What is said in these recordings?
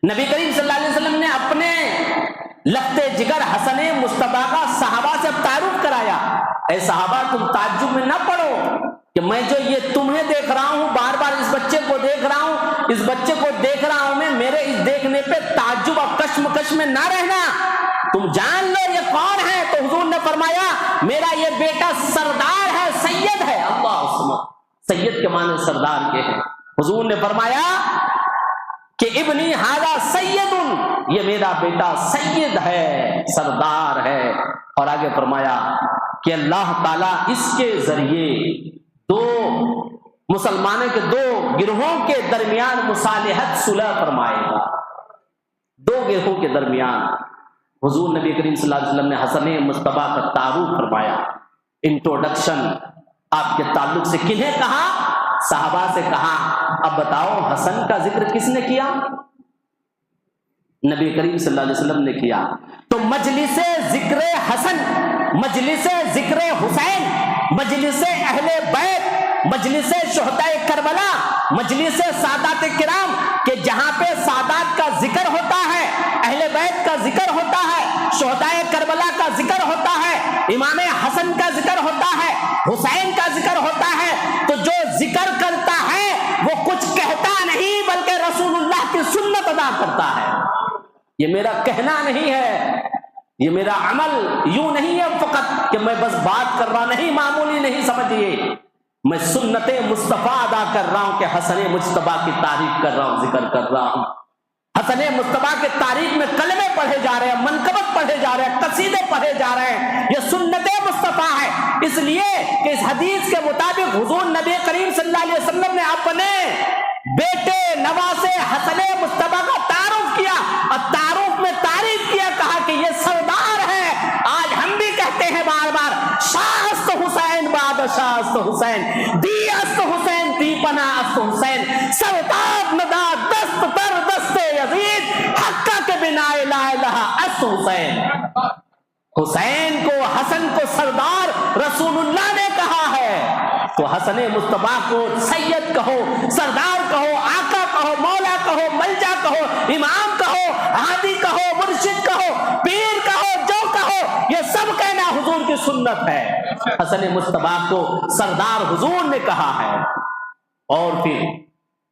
نبی کریم صلی اللہ علیہ وسلم نے اپنے لختے جگر حسن مصطفیٰ کا صحابہ سے تعارف کرایا. اے صحابہ تم تعجب میں نہ پڑو کہ میں جو یہ تمہیں دیکھ رہا ہوں، بار بار اس بچے کو دیکھ رہا ہوں، اس بچے کو دیکھ رہا ہوں میں، میرے اس دیکھنے پہ تعجب اور کشمکش میں نہ رہنا، تم جان لو یہ کون ہے. تو حضور نے فرمایا میرا یہ بیٹا سردار ہے، سید ہے. اللہ عصمت، سید کے معنی سردار کے ہیں. حضور نے فرمایا کہ ابنی ھذا سید، یہ میرا بیٹا سید ہے، سردار ہے. اور آگے فرمایا کہ اللہ تعالیٰ اس کے ذریعے دو مسلمانوں کے دو گروہوں کے درمیان مصالحت صلح فرمائے گا. دو گروہوں کے درمیان حضور نبی کریم صلی اللہ علیہ وسلم نے حسن مصطفیٰ کا تعارف فرمایا. انٹروڈکشن آپ کے تعلق سے کنہیں کہا؟ صحابہ سے کہا. اب بتاؤ حسن کا ذکر کس نے کیا؟ نبی کریم صلی اللہ علیہ وسلم نے کیا. تو مجلس ذکر حسن، مجلس ذکر حسین، مجلس اہل بیت، مجلس شہداء کربلا، مجلس سادات کرام، کہ جہاں پہ سادات کا ذکر ہوتا ہے، اہل بیت کا ذکر ہوتا ہے، شہداء کربلا کا ذکر ہوتا ہے، امام حسن کا ذکر ہوتا ہے، حسین کا ذکر ہوتا ہے، تو جو ذکر کرتا ہے وہ کچھ کہتا نہیں بلکہ رسول اللہ کی سنت ادا کرتا ہے. یہ میرا کہنا نہیں ہے، یہ میرا عمل یوں نہیں ہے فقط کہ میں بس بات کر رہا، نہیں، معمولی نہیں سمجھیے، میں سنت مصطفیٰ ادا کر رہا ہوں کہ حسن مصطفیٰ کی تعریف کر رہا ہوں، ذکر کر رہا ہوں. حسن مصطفیٰ کے تاریخ میں کلمے پڑھے جا رہے ہیں، منقبت پڑھے جا رہے ہیں، قصیدے پڑھے جا رہے ہیں. یہ سنت مصطفیٰ ہے. اس لیے کہ اس حدیث کے مطابق حضور نبی کریم صلی اللہ علیہ وسلم نے اپنے بیٹے نواسے حسن مصطفیٰ کا تعارف کیا، اور تعارف میں تعریف کیا، کہا کہ یہ سردار ہے. آج ہم بھی کہتے ہیں بار بار، شاہ است حسین بادشاہ است حسین، دی است حسین دی پناہ است حسین، سردار ندا دست تر دست یزید، حقہ کے بنا لا الہ است حسین. حسین کو، حسن کو سردار رسول اللہ نے کہا ہے، تو حسن مصطفیٰ کو سید کہو، سردار کہو، آقا کہو، مولا کہو، ملجا کہو، امام کہو، ہادی کہو، مرشد کہو، پیر کہو، جو کہو، یہ سب کہنا حضور کی سنت ہے. حسن مصطفیٰ کو سردار حضور نے کہا ہے. اور پھر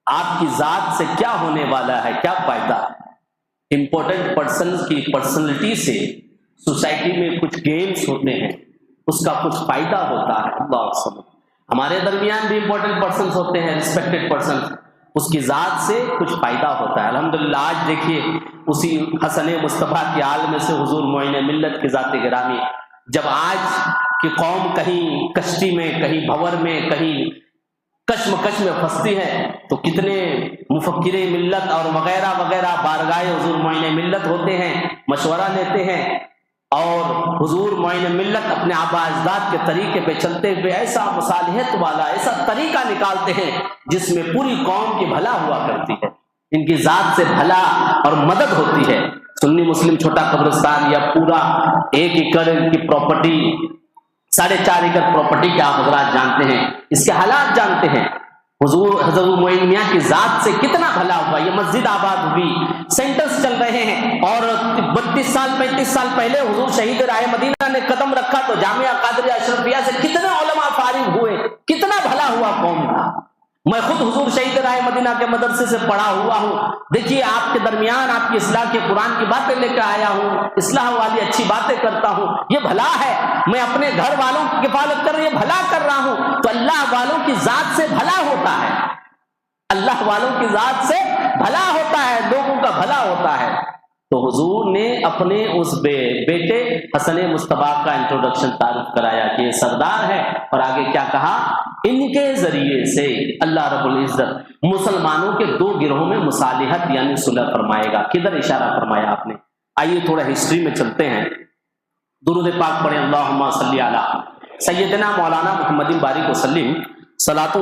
آپ کی ذات سے کیا ہونے والا ہے، کیا فائدہ؟ امپورٹنٹ پرسنز کی پرسنالٹی سے سوسائٹی میں کچھ گیمز ہوتے ہیں، اس کا کچھ فائدہ ہوتا ہے. اللہ سب ہمارے درمیان بھی امپورٹنٹ پرسنز ہوتے ہیں، ریسپیکٹڈ پرسنز، اس کی ذات سے کچھ فائدہ ہوتا ہے. الحمدللہ آج دیکھیے اسی حسن مصطفیٰ کے عالم سے حضور معین ملت کی ذات گرامی، جب آج کی قوم کہیں کشتی میں، کہیں بھور میں، کہیں کشمکش میں پھنستی ہے، تو کتنے مفکر ملت اور وغیرہ وغیرہ بارگاہ حضور معین ملت ہوتے ہیں، مشورہ لیتے ہیں، اور حضور معین ملت اپنے آباء اجداد کے طریقے پہ چلتے ہوئے ایسا مصالحت والا ایسا طریقہ نکالتے ہیں جس میں پوری قوم کی بھلا ہوا کرتی ہے، ان کی ذات سے بھلا اور مدد ہوتی ہے. سنی مسلم چھوٹا قبرستان یا پورا 1 ایکڑ کی پراپرٹی، 4.5 ایکڑ پراپرٹی کے آپ حضرات جانتے ہیں، اس کے حالات جانتے ہیں. حضور حضرت معین میاں کی ذات سے کتنا بھلا ہوا. یہ مسجد آباد ہوئی، سینٹرز چل رہے ہیں، اور 32 سال 35 سال پہلے حضور شہید راہ مدینہ نے قدم رکھا تو جامعہ قادریہ اشرفیہ سے کتنے علماء فارغ ہوئے، کتنا بھلا ہوا قوم کا. میں خود حضور شہید راہ مدینہ کے مدرسے سے پڑھا ہوا ہوں. دیکھیے آپ کے درمیان آپ کی اصلاح کے قرآن کی باتیں لے کے آیا ہوں، اصلاح والی اچھی باتیں کرتا ہوں، یہ بھلا ہے. میں اپنے گھر والوں کی کفالت کر یہ بھلا کر رہا ہوں، تو اللہ والوں کی ذات سے بھلا ہوتا ہے، اللہ والوں کی ذات سے بھلا ہوتا ہے، لوگوں کا بھلا ہوتا ہے. تو حضور نے اپنے اس بیٹے حسن مصطفیٰ کا انٹروڈکشن تعارف کرایا کہ یہ سردار ہے، اور آگے کیا کہا؟ ان کے ذریعے سے اللہ رب العزت مسلمانوں کے 2 گروہوں میں مصالحت یعنی صلح فرمائے گا. کدھر اشارہ فرمایا آپ نے؟ آئیے تھوڑا ہسٹری میں چلتے ہیں. درود پاک پڑھیں. اللہم صلی علی سیدنا مولانا محمد بارک وسلم. صلاۃ